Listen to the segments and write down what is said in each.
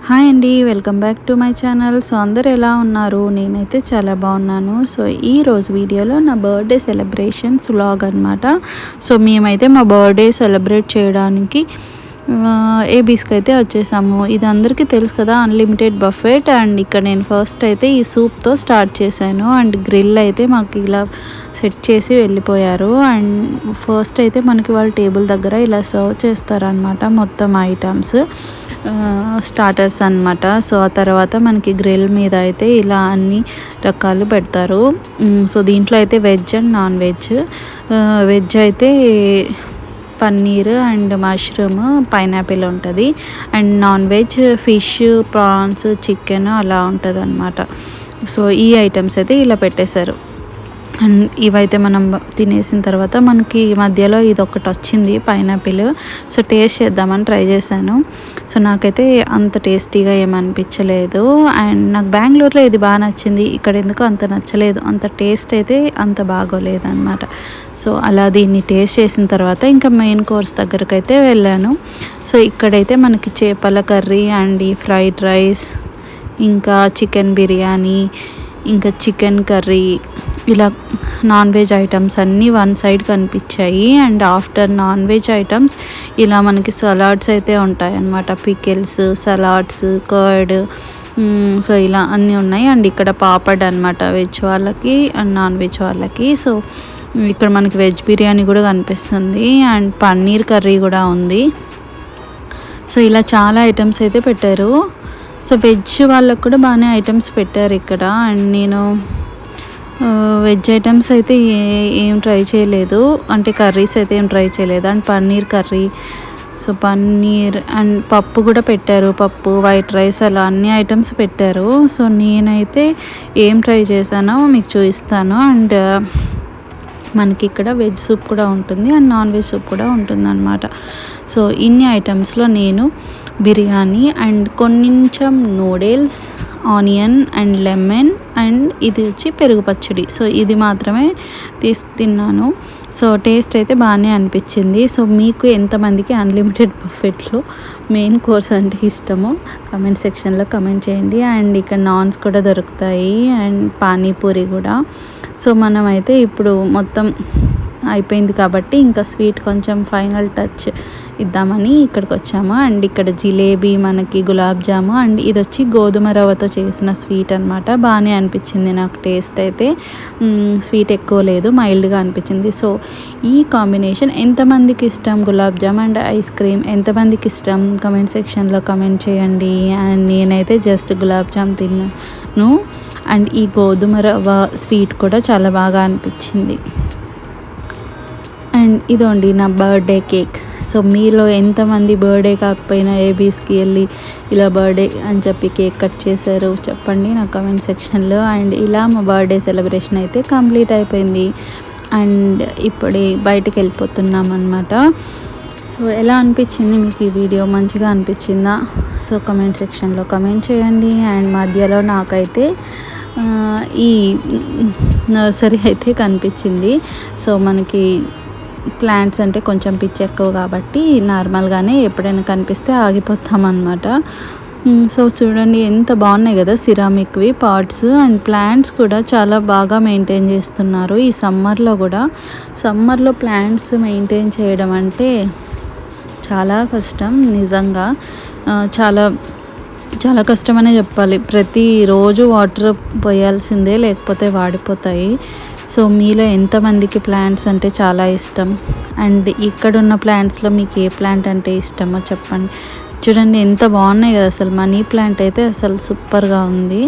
Hi అండి, welcome back to my channel. So అందరు ఎలా ఉన్నారు? నేనైతే చాలా బాగున్నాను. సో ఈరోజు వీడియోలో నా బర్త్డే సెలబ్రేషన్స్ వ్లాగ్ అనమాట. సో మేమైతే మా బర్త్డే సెలబ్రేట్ చేయడానికి ఏబీస్కి అయితే వచ్చేసాము. ఇది అందరికీ తెలుసు కదా, అన్లిమిటెడ్ బఫెట్. అండ్ ఇక్కడ నేను ఫస్ట్ అయితే ఈ సూప్తో స్టార్ట్ చేశాను. అండ్ గ్రిల్ అయితే మాకు ఇలా సెట్ చేసి వెళ్ళిపోయారు. అండ్ ఫస్ట్ అయితే మనకి వాళ్ళ టేబుల్ దగ్గర ఇలా సర్వ్ చేస్తారనమాట మొత్తం ఐటమ్స్, స్టార్టర్స్ అనమాట. సో ఆ తర్వాత మనకి గ్రిల్ మీద అయితే ఇలా అన్ని రకాలు పెడతారు. సో దీంట్లో అయితే veg and non veg. Veg అయితే పన్నీర్ అండ్ మష్రూమ్, పైనాపిల్ ఉంటుంది. And non veg fish, prawns, chicken అలా ఉంటుంది అనమాట. సో ఈ ఐటమ్స్ అయితే ఇలా పెట్టేశారు. అండ్ ఇవైతే మనం తినేసిన తర్వాత మనకి మధ్యలో ఇది ఒకటి వచ్చింది, పైనాపిల్. సో టేస్ట్ చేద్దామని ట్రై చేశాను. సో నాకైతే అంత టేస్టీగా ఏమనిపించలేదు. అండ్ నాకు బెంగళూరులో ఇది బాగా నచ్చింది, ఇక్కడ ఎందుకు అంత నచ్చలేదు. అంత టేస్ట్ అయితే అంత బాగోలేదు అనమాట. సో అలా దీన్ని టేస్ట్ చేసిన తర్వాత ఇంకా మెయిన్ కోర్స్ దగ్గరకు అయితే వెళ్ళాను. సో ఇక్కడైతే మనకి చేపల కర్రీ అండ్ ఈ ఫ్రైడ్ రైస్, ఇంకా చికెన్ బిర్యానీ, ఇంకా చికెన్ కర్రీ, ఇలా నాన్ వెజ్ ఐటమ్స్ అన్నీ వన్ సైడ్ కనిపించాయి. And after non veg items ఇలా మనకి సలాడ్స్ అయితే ఉంటాయి అన్నమాట. పికిల్స్, సలాడ్స్, కర్డ్, సో ఇలా అన్నీ ఉన్నాయి. అండ్ ఇక్కడ పాపడ్ అనమాట, వెజ్ వాళ్ళకి అండ్ నాన్ వెజ్ వాళ్ళకి. సో ఇక్కడ మనకి వెజ్ బిర్యానీ కూడా కనిపిస్తుంది. అండ్ పన్నీర్ కర్రీ కూడా ఉంది. సో ఇలా చాలా ఐటమ్స్ అయితే పెట్టారు. సో వెజ్ వాళ్ళకు కూడా బాగానే ఐటమ్స్ పెట్టారు ఇక్కడ. అండ్ నేను వెజ్ ఐటమ్స్ అయితే ఏం ట్రై చేయలేదు, అంటే కర్రీస్ అయితే ఏం ట్రై చేయలేదు. And paneer curry, so paneer and పప్పు కూడా పెట్టారు, పప్పు, వైట్ రైస్, అలా అన్ని ఐటమ్స్ పెట్టారు. సో నేనైతే ఏం ట్రై చేశానో మీకు చూపిస్తాను. అండ్ మనకి ఇక్కడ వెజ్ సూప్ కూడా ఉంటుంది అండ్ నాన్ వెజ్ సూప్ కూడా ఉంటుంది అనమాట. సో ఇన్ని ఐటమ్స్లో నేను బిర్యానీ అండ్ కొంచెం noodles, onion and lemon, and ఇది వచ్చి పెరుగు పచ్చడి. సో ఇది మాత్రమే తిన్నాను. సో టేస్ట్ అయితే బాగానే అనిపించింది. సో మీకు ఎంతమందికి అన్లిమిటెడ్ బఫెట్లో మెయిన్ కోర్స్ అంటే ఇష్టమో కమెంట్ సెక్షన్లో కమెంట్ చేయండి. అండ్ ఇక్కడ నాన్స్ కూడా దొరుకుతాయి అండ్ పానీపూరి కూడా. సో మనమైతే ఇప్పుడు మొత్తం అయిపోయింది కాబట్టి ఇంకా స్వీట్ కొంచెం ఫైనల్ టచ్ ఇద్దామని ఇక్కడికి వచ్చాము. అండ్ ఇక్కడ జిలేబీ, మనకి గులాబ్ జాము, అండ్ ఇది వచ్చి గోధుమ రవ్వతో చేసిన స్వీట్ అనమాట. బాగానే అనిపించింది నాకు టేస్ట్ అయితే. స్వీట్ ఎక్కువ లేదు, మైల్డ్గా అనిపించింది. సో ఈ కాంబినేషన్ ఎంతమందికి ఇష్టం, gulab jam and ice cream ఎంతమందికి ఇష్టం కమెంట్ సెక్షన్లో కమెంట్ చేయండి. అండ్ నేనైతే జస్ట్ గులాబ్ జామ్ తిన్నాను. అండ్ ఈ గోధుమ రవ్వ స్వీట్ కూడా చాలా బాగా అనిపించింది. అండ్ ఇదోండి నా బర్త్డే కేక్. సో మీలో ఎంతమంది బర్త్డే కాకపోయినా ఏబీస్కి వెళ్ళి ఇలా బర్త్డే అని చెప్పి కేక్ కట్ చేశారు చెప్పండి నా కమెంట్ సెక్షన్లో. అండ్ ఇలా మా బర్త్డే సెలబ్రేషన్ అయితే కంప్లీట్ అయిపోయింది. అండ్ ఇప్పుడే బయటకు వెళ్ళిపోతున్నాం అనమాట. సో ఎలా అనిపించింది మీకు ఈ వీడియో? మంచిగా అనిపించిందా? సో కమెంట్ సెక్షన్లో కమెంట్ చేయండి. అండ్ మధ్యలో నాకైతే ఈ నర్సరీ అయితే కనిపించింది. సో మనకి ప్లాంట్స్ అంటే కొంచెం పిచ్చి ఎక్కువ కాబట్టి నార్మల్గానే ఎప్పుడైనా కనిపిస్తే ఆగిపోతామన్నమాట. సో చూడండి ఎంత బాగున్నాయి కదా సిరామిక్వి పాట్స్. అండ్ ప్లాంట్స్ కూడా చాలా బాగా మెయింటైన్ చేస్తున్నారు ఈ సమ్మర్లో కూడా. సమ్మర్లో ప్లాంట్స్ మెయింటైన్ చేయడం అంటే చాలా కష్టం నిజంగా. చాలా చాలా కష్టమనే చెప్పాలి. ప్రతిరోజు వాటర్ పోయాల్సిందే, లేకపోతే వాడిపోతాయి. సో మీలో ఎంతమందికి ప్లాంట్స్ అంటే చాలా ఇష్టం? అండ్ ఇక్కడున్న ప్లాంట్స్లో మీకు ఏ ప్లాంట్ అంటే ఇష్టమో చెప్పండి. చూడండి ఎంత బాగున్నాయి కదా అసలు. మనీ ప్లాంట్ అయితే అసలు సూపర్గా ఉంది.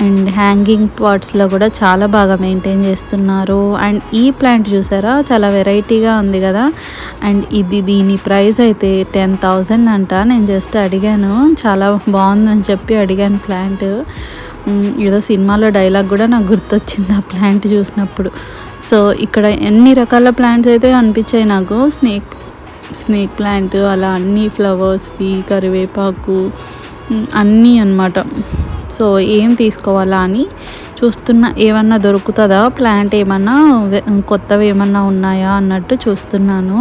అండ్ హ్యాంగింగ్ పాట్స్లో కూడా చాలా బాగా మెయింటైన్ చేస్తున్నారు. అండ్ ఈ ప్లాంట్ చూసారా, చాలా వెరైటీగా ఉంది కదా. అండ్ దీని ప్రైస్ అయితే 10,000 అంట. నేను జస్ట్ అడిగాను, చాలా బాగుందని చెప్పి అడిగాను ప్లాంట్. ఏదో సినిమాలో డైలాగ్ కూడా నాకు గుర్తొచ్చింది ఆ ప్లాంట్ చూసినప్పుడు. సో ఇక్కడ ఎన్ని రకాల ప్లాంట్స్ అయితే అనిపించాయి నాకు. స్నేక్ ప్లాంట్, అలా అన్ని ఫ్లవర్స్వి, కరివేపాకు అన్నీ అన్నమాట. సో ఏం తీసుకోవాలా అని చూస్తున్నా, ఏమన్నా దొరుకుతుందా ప్లాంట్, ఏమన్నా కొత్తవి ఏమన్నా ఉన్నాయా అన్నట్టు చూస్తున్నాను.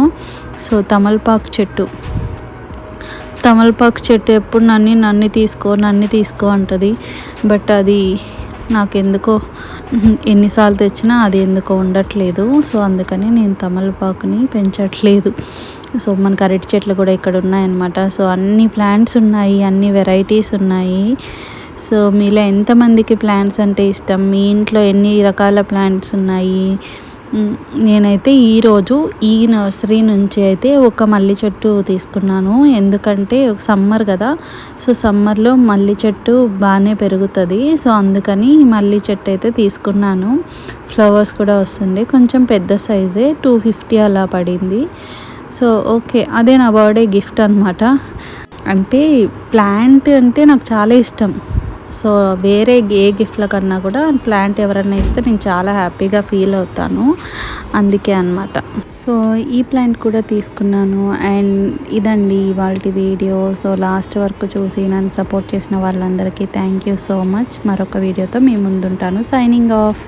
సో తమలపాకు చెట్టు, తమలపాకు చెట్టు ఎప్పుడు నన్ను తీసుకో అంటది. బట్ అది నాకెందుకో ఎన్నిసార్లు తెచ్చినా అది ఎందుకో ఉండట్లేదు. సో అందుకని నేను తమలపాకుని పెంచట్లేదు. సో మనకు అరటి చెట్లు కూడా ఇక్కడ ఉన్నాయన్నమాట. సో అన్ని ప్లాంట్స్ ఉన్నాయి, అన్ని వెరైటీస్ ఉన్నాయి. సో మీలో ఎంతమందికి ప్లాంట్స్ అంటే ఇష్టం, మీ ఇంట్లో ఎన్ని రకాల ప్లాంట్స్ ఉన్నాయి? నేనైతే ఈరోజు ఈ నర్సరీ నుంచి అయితే ఒక మల్లి చెట్టు తీసుకున్నాను. ఎందుకంటే సమ్మర్ కదా, సో సమ్మర్లో మల్లి చెట్టు బాగానే పెరుగుతుంది. సో అందుకని మల్లి చెట్టు అయితే తీసుకున్నాను. ఫ్లవర్స్ కూడా వస్తుంది, కొంచెం పెద్ద సైజే, 250 అలా పడింది. సో ఓకే, అదే నా బర్త్డే గిఫ్ట్ అనమాట. అంటే ప్లాంట్ అంటే నాకు చాలా ఇష్టం. సో వేరే ఏ గిఫ్ట్ల కన్నా కూడా ప్లాంట్ ఎవరన్నా ఇస్తే నేను చాలా హ్యాపీగా ఫీల్ అవుతాను, అందుకే అనమాట. సో ఈ ప్లాంట్ కూడా తీసుకున్నాను. అండ్ ఇదండి ఇవాల్టి వీడియో. సో లాస్ట్ వరకు చూసి నన్ను సపోర్ట్ చేసిన వాళ్ళందరికీ థ్యాంక్ యూ సో మచ్. మరొక వీడియోతో మీ ముందుంటాను. Signing of.